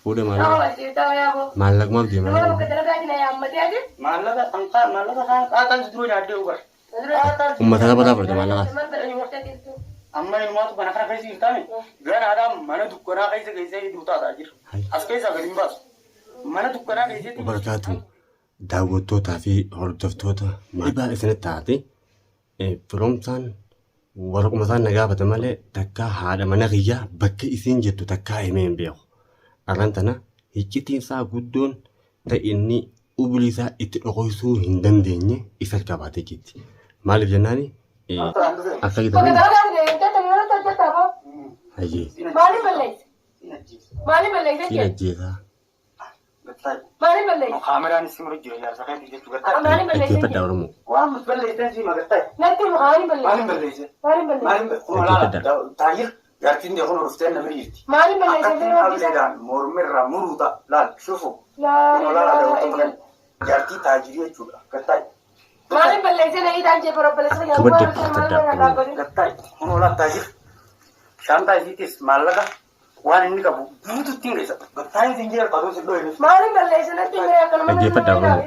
fuudhe maallaq maaf deemaa ummata kana baraa fudhate maallaqaas. Amma ilmaatu kana kana keessa jirtaame ganaadhaan mana dukkanaa keessa duutaa jira. As keessaa gadi hin baasu. Mana dukkanaa keessatti. Barakaatu daawwattootaa fi hordoftoota maal isinitti taate firoomsaan waraquma isaan na gaafate malee takkaa haadha mana kiyyaa bakka isiin jettu takkaa himee hin beeku. Arran tana iccitiin isaa guddoon ta'inni ubulii isaa itti dhokoysuu hin dandeenye isa qabaatee jirti. Maaliif jennaani akka gitan hayyee siin ajjeesaa Kaameraan isin hojii ijaarsa kan jechuudha. dhaggeeffadhaa Oromoo. Waan balleessan si magartaa. Maaliin balleesse? Taayir jaartiin kun dhuftee nama jirti. Akkatti habiliidhaan mormirraa muruuta laal shufu. Jaartii taajirii jechuudha. Gattaayi. Maaliin balleessee na hiidhaan jee barobbalessa Gattaayi. Kun olaa taajir. Shaantaa isiitis maallaqa. Waan inni qabu guutuutti hin geessa. Gattaayi isin jira qabu isin dho'inu. Maaliin balleessee natti hin beekan dhaggeeffadhaa Oromoo.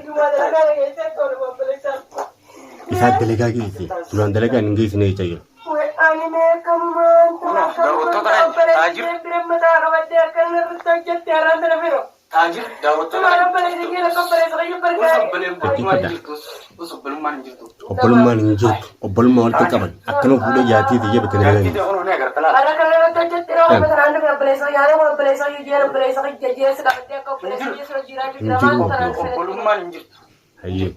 Isaa dalagaa geesse duraan dalagaa hin geessine jecha jira. Ani beekamumaan taajir obbolummaan hin jirtu obbolummaa walitti qaban akkana fuudhee jaatii xiyya bakka dalagaa hayyee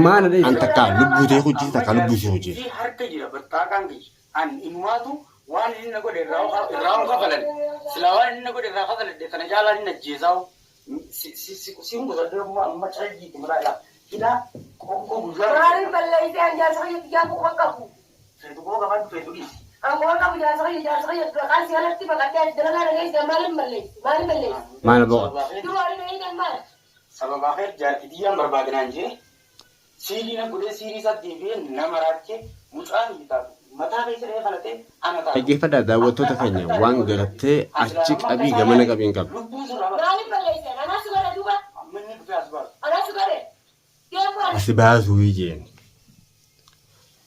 maana dha an takkaa lubbuu ta'e hojii takkaa lubbuu ishee hojii. Harka jira bartaakaan geessu an ilmaatu waan inni na godhe irraa kafalan silaa waan inni na godhe irraa kafaladhe kana jaalaa inni ajjeesaa'u si hungusadde amma carajjiiti maraa ilaa ilaa qoqqoo guyyaa. Maaliin balleessee an jaarsa fayyadu yaa kuqa qabu. Feetu koo gabaadhu feetu dhiisi. An kuqa qabu jaarsa fayyadu kan si alatti baqattee dalagaa dhageessa maaliin balleesse. Maana boqa. Duwwaan inni maal. Sababa kee jaartiyyaan barbaadinaan jee siilii na godhee siilii isaa deebi'ee nama rakkee mucaan hiitaatu mataa keessa dhahee falatee ana ta'a. Dhaggeeffadhaa daawwattoota keenya waan garattee achi qabii gamana qabiin qabu. Lubbuu surraa Maaliin balleesse anaa si godhe duuba. amma inni dhufee as baasu. Anaa si godhe. Asi baasuu jeen.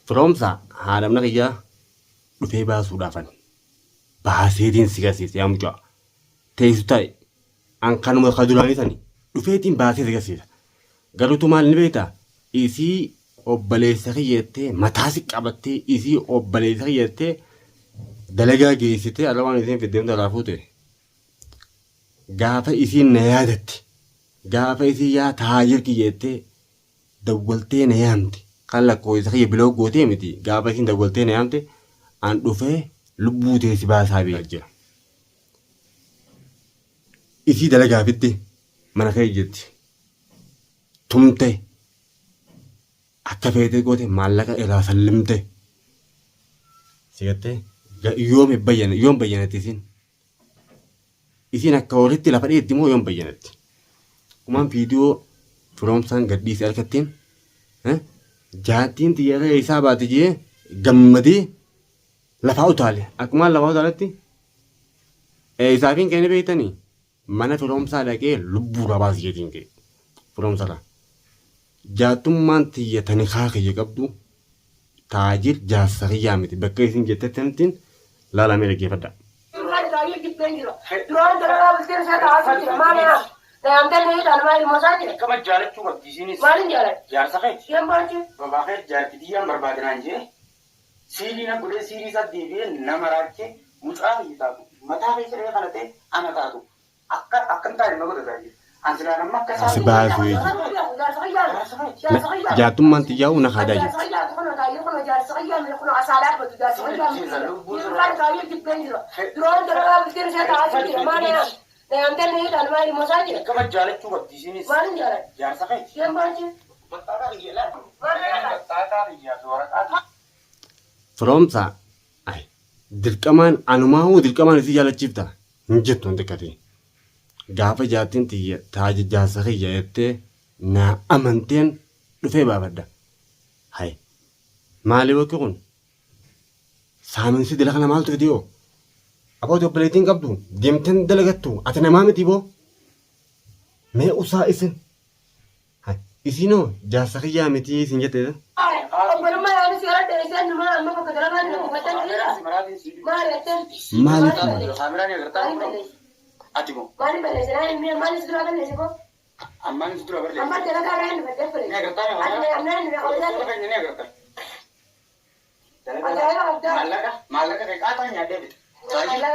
Firoomsa haadha mana kiyyaa dhufee baasuudhaafan baaseetiin si garsiise yaa mucaa teessu ta'e an kanuma ka duraanii sani dhufeetiin baasee si garsiisa. Garuutu maal ni beektaa? Isii obboleessa kiyyettee mataa si qabattee isii obboleessa kiyyettee dalagaa geessitee ala waan isiin fiddeemta irraa fuute. Gaafa isiin na yaadatte gaafa isii yaa taajir kiyyettee dawwaltee na yaamte kan lakkoofsa kiyya biloo gootee miti gaafa isiin dawwaltee na yaamte an dhufee lubbuu ta'e si baasaa beekaa jira. Isii dalagaa fidde mana kee jetti tumte akka feetee goote maallaqa irraa sallimte sigattee yoom bayyanatti isiin akka horitti lafa dheetti moo yoom bayyanatti kumaan viidiyoo firoomsaan gadhiise harkattiin jaattiin xiyyaara isaa baate jee gammadee lafaa utaale akkumaan lafaa utaaletti isaafiin kenne beektanii mana firoomsaa dhaqee lubbuu rabaas jeetiin kee firoomsarra jaatummaan xiyyatanii haa kiyya qabdu taajir jaarsa kiyyaa miti bakka isin jettettanittiin laalamee dhaggeeffadha. Akkama jaalachuu qabdi isinis. Jaarsa keeti. Babaa keeti jaartiyyaan barbaadinaan jee siilii na godhee siilii isaa deebi'ee nama rakkee mucaa hiitaatu mataa keessa dhahee falatee ana taatu akkam taa'e nama godhataa jira. Asi baasuu jaatummaan xiyyaa'uu na haadaa jiru. Akkama jaalachuu qabdi isinis. Jaarsa keeti. Firoomsa dirqamaan anumaa hoo dirqamaan isii jaalachiifta hin jettu hin xiqqatiin. Gaafa jaartiin xiyya taajir jaarsa kiyya jettee na amanteen dhufee baafadha. Hai maali bakki kun Saaminsi dila kana maaltu fidiyoo? Abbootii obboleettiin qabdu deemteen dalagattu ati namaa miti boo? Mee usaa isin? Isinoo jaarsa kiyyaa miti isin jetteedha? Maaliif?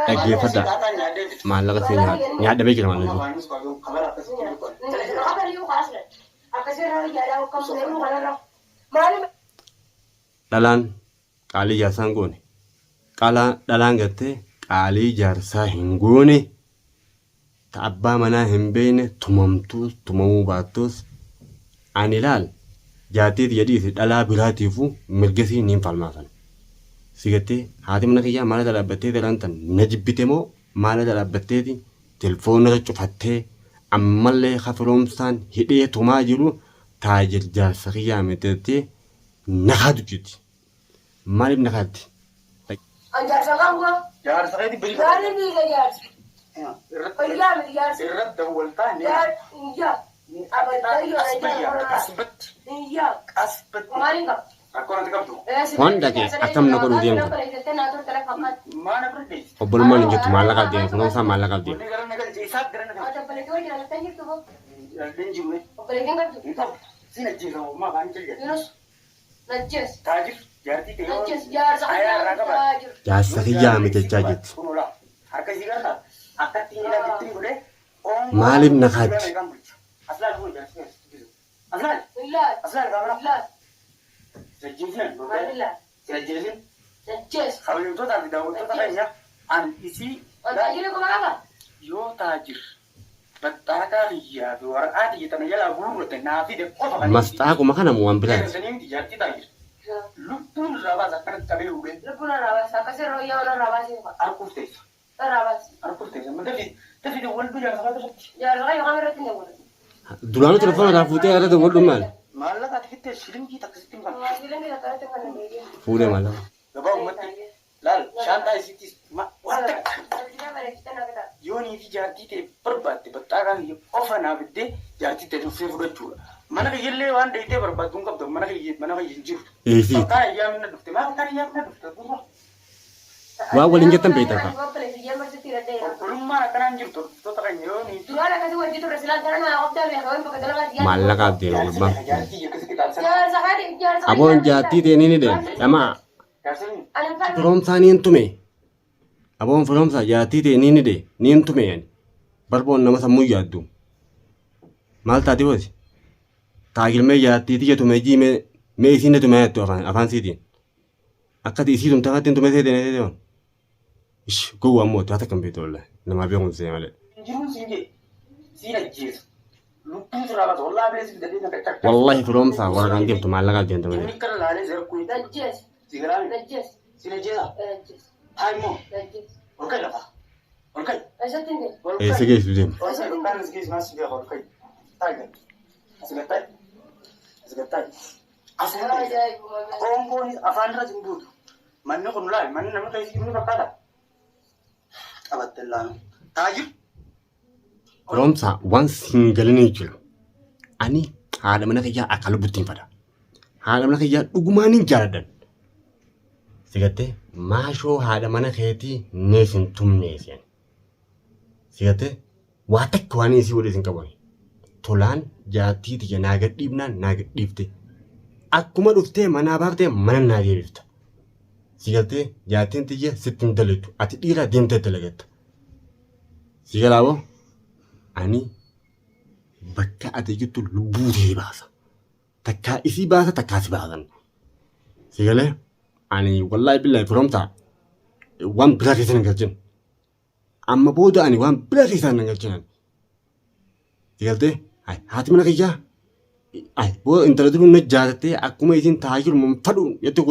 Dhaggeeffadha. Maallaqa siin nyaadhamee jira maallaqa. Dhalaan qaalii jaarsaa hin goone. Dhalaan gartee qaalii jaarsaa hin goone. Ta abbaa manaa hin beekne tumamtuus tumamuu baattus ani ilaal jaartii jedhiisi dhalaa biraatiifuu mirgasii niin falmaafan. Sigattee haati mana kiyyaa maala dhaabbattee dhalaan tan na jibbite moo maala dhaabbatteeti telefoonirra cufattee ammallee hafiroomsaan hidhee tumaa jiru taajir jaarsa kiyyaa miteettee nakaatu jirti. Maaliif nakaatti? Jaarsa qabu. Jaarsa keetti bilisa. Gaarii biila jaarsa. Irratti waltaa ni. Wanda ke akkam na godhu deemtu. Obbolummaan hin jettu maallaqa deemu kunuunsaa maallaqa deemu. Jaarsa kiyyaa mitechaa jetti. Maaliif nakaatti? Masxaaquma kana moo waan biraati? Lubbuun rabaas akkanatti qabee hubee. Lubbuun rabaas akkasii rooyyaa wal rabaas. Arguuf teessa. Rabaas. Arguuf teessa. Dafi walduu jaarsa irratti. Jaarsa yoo irratti hin dabalu. Duraanii telefoona irraa fuutee irratti walduu maali? Maallaqa ati fittee shilingii takkasitti hin falu. Shilingii takkasitti hin falu. Fuudhee maallaqa. Gabaa uummatti laal shaantaa isittis waan takka. Yoonii fi jaartii ta'e barbaadde baxxaakaan qofa naa biddee jaartii ta'e dhuffee fudhachuudha. Mana kiyyillee waan dheeyitee barbaaddu hin qabdu mana kiyyi hin jiru. Bakka ayyaa minna dhufte maal bakka ayyaa minna dhufte gurra. Waan waliin jettan beektaa ka? Qulqulummaan akkanaan jirtu dhuftoota kan yoonii fi. Maallaqa deemu gurbaan. Aboon jaartii ta'e ni deema. Dhamaa. Firoomsaa ni hin tume. Aboon firoomsaa jaartii ta'e ni de ni hin tume yaani. Barboon nama sammuu yaaddu. Maal taati booti? Taagilmee jaartii tiyya tume jiime mee isiin tume yaattu afaan siitiin. Akkati isii tumte akkatti hin tume seetee deeman. Ish gowwaa ammoo taata kan beektu wallahi namaa beekuun see malee. Jiruun siin jee siin ajjeesa. Lubbuun suraa baata wallaahi bilee siin dadee nakka cakka. Wallahi firoomsaa warra kan deemtu maallaqa deemtu malee. Inni kana laalee zeekkuu. Najjees. Sigaraami. Najjees. Siin ajjeesa. Najjees. Haaymoo. Najjees. Ol ka'i lafa. Ol ka'i. Eessatti hin deemu? Eessa geessu deemu? Ol ka'i yookaan as geessu maas beeka ol ka'i. Taayi. As gatta'i. As gatta'i. As gatta'i. Qoonqoonis afaan irra hin buutu. Manni kun laal manni nama keessi ni fakkaata. Qabatte laanu. Taajir. Firoomsaa waan siin galanii jiru. Ani haadha mana kiyyaa akka lubbutti hin fada. Haadha mana kiyyaa dhugumaan hin jaaladhan. Sigattee maashoo haadha mana keetii nees hin tumnees yani. Sigattee waa takka waan isii waliin hin qaban. Tolaan jaartii tiyya naa gadhiifnaan naa gadhiifte. Akkuma dhuftee manaa baaftee mana naa deebifta. Sigattee jaartiin tiyya sitti hin dalagdu. Ati dhiiraa deemtee dalagatta. Sigalaaboo ani bakka ati jirtu lubbuu ta'ee baasa. Takkaa isii baasa takkaa si baasan. Sigalee ani wallahi billahi firoomsaa waan biraa keessan hin galchin. Amma booda ani waan biraa keessan hin galchinan. Sigaltee haati mana kiyyaa booda intala duruu na jaalattee akkuma isiin taa'aa jiru fadhu jettee